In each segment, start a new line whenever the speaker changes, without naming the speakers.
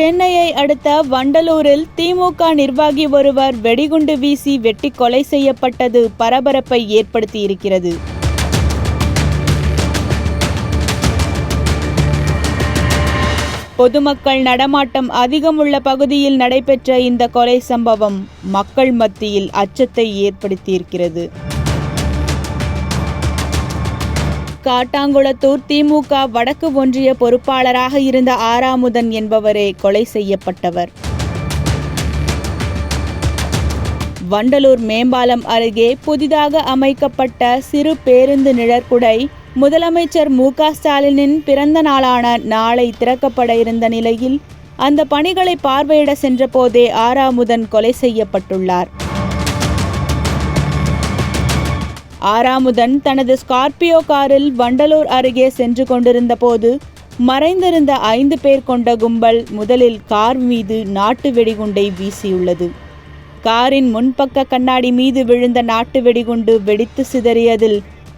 சென்னையை அடுத்த வண்டலூரில் திமுக நிர்வாகி ஒருவர் வெடிகுண்டு வீசி வெட்டி கொலை செய்யப்பட்டது பரபரப்பை ஏற்படுத்தியிருக்கிறது. பொதுமக்கள் நடமாட்டம் அதிகம் உள்ள பகுதியில் நடைபெற்ற இந்த கொலை சம்பவம் மக்கள் மத்தியில் அச்சத்தை ஏற்படுத்தியிருக்கிறது. காட்டாங்குளத்தூர் திமுக வடக்கு ஒன்றிய பொறுப்பாளராக இருந்த ஆராமுதன் என்பவரே கொலை செய்யப்பட்டவர். வண்டலூர் மேம்பாலம் அருகே புதிதாக அமைக்கப்பட்ட சிறு பேருந்து நிழற்குடை முதலமைச்சர் மு.க. ஸ்டாலினின் பிறந்த நாளான நாளை திறக்கப்பட இருந்த நிலையில் அந்த பணிகளை பார்வையிட சென்ற போதே ஆராமுதன் கொலை செய்யப்பட்டுள்ளார். ஆராமுதன் தனது ஸ்கார்பியோ காரில் வண்டலூர் அருகே சென்று கொண்டிருந்த போது மறைந்திருந்த 5 பேர் கொண்ட கும்பல் முதலில் கார் மீது நாட்டு வெடிகுண்டை வீசியுள்ளது. காரின் முன்பக்க கண்ணாடி மீது விழுந்த நாட்டு வெடிகுண்டு வெடித்து சிதறியதில்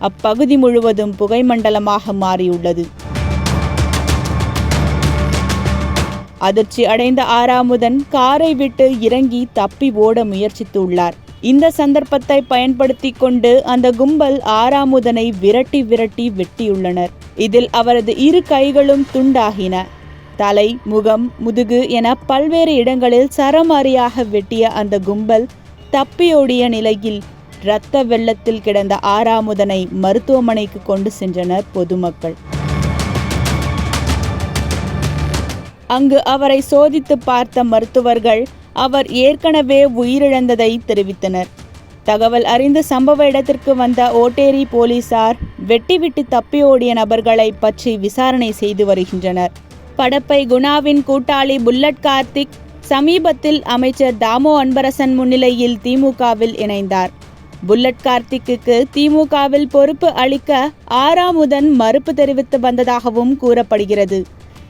அப்பகுதி முழுவதும் புகைமண்டலமாக மாறியுள்ளது. அதிர்ச்சி அடைந்த ஆராமுதன் காரை விட்டு இறங்கி தப்பி ஓட முயற்சித்துள்ளார். இந்த சந்தர்ப்பத்தை பயன்படுத்தி கொண்டு அந்த கும்பல் ஆராமுதனை விரட்டி வெட்டியுள்ளனர். இதில் அவரது 2 கைகளும் துண்டாகின. தலை, முகம், முதுகு என பல்வேறு இடங்களில் சரமாரியாக வெட்டிய அந்த கும்பல் தப்பியோடிய நிலையில் இரத்த வெள்ளத்தில் கிடந்த ஆராமுதனை மருத்துவமனைக்கு கொண்டு சென்றனர் பொதுமக்கள். அங்கு அவரை சோதித்து பார்த்த மருத்துவர்கள் அவர் ஏற்கனவே உயிரிழந்ததை தெரிவித்தனர். தகவல் அறிந்து சம்பவ இடத்திற்கு வந்த ஓட்டேரி போலீசார் வெட்டிவிட்டு தப்பியோடிய நபர்களை பற்றி விசாரணை செய்து வருகின்றனர். படப்பை குணாவின் கூட்டாளி புல்லட் கார்த்திக் சமீபத்தில் அமைச்சர் தாமோ அன்பரசன் முன்னிலையில் திமுகவில் இணைந்தார். புல்லட் கார்த்திக்கு திமுகவில் பொறுப்பு அளிக்க ஆராமுதன் மறுப்பு தெரிவித்து வந்ததாகவும் கூறப்படுகிறது.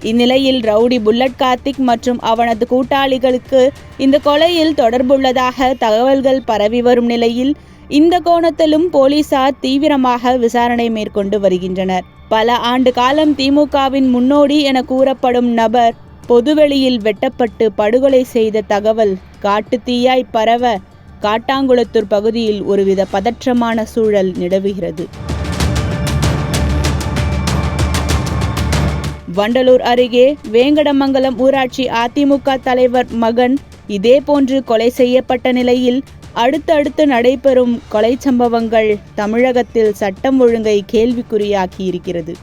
இந்நிலையில் ரவுடி புல்லட் கார்த்திக் மற்றும் அவனது கூட்டாளிகளுக்கு இந்த கொலையில் தொடர்புள்ளதாக தகவல்கள் பரவி வரும் நிலையில் இந்த கோணத்திலும் போலீசார் தீவிரமாக விசாரணை மேற்கொண்டு வருகின்றனர். பல ஆண்டு காலம் திமுகவின் முன்னோடி என கூறப்படும் நபர் பொதுவெளியில் வெட்டப்பட்டு படுகொலை செய்த தகவல் காட்டுத்தீயாய் பரவ காட்டாங்குளத்தூர் பகுதியில் ஒருவித பதற்றமான சூழல் நிலவுகிறது. வண்டலூர் அருகே வேங்கடமங்கலம் ஊராட்சி அதிமுக தலைவர் மகன் இதேபோன்று கொலை செய்யப்பட்ட நிலையில் அடுத்தடுத்து நடைபெறும் கொலை சம்பவங்கள் தமிழகத்தில் சட்டம் ஒழுங்கை கேள்விக்குறியாக்கி இருக்கிறது.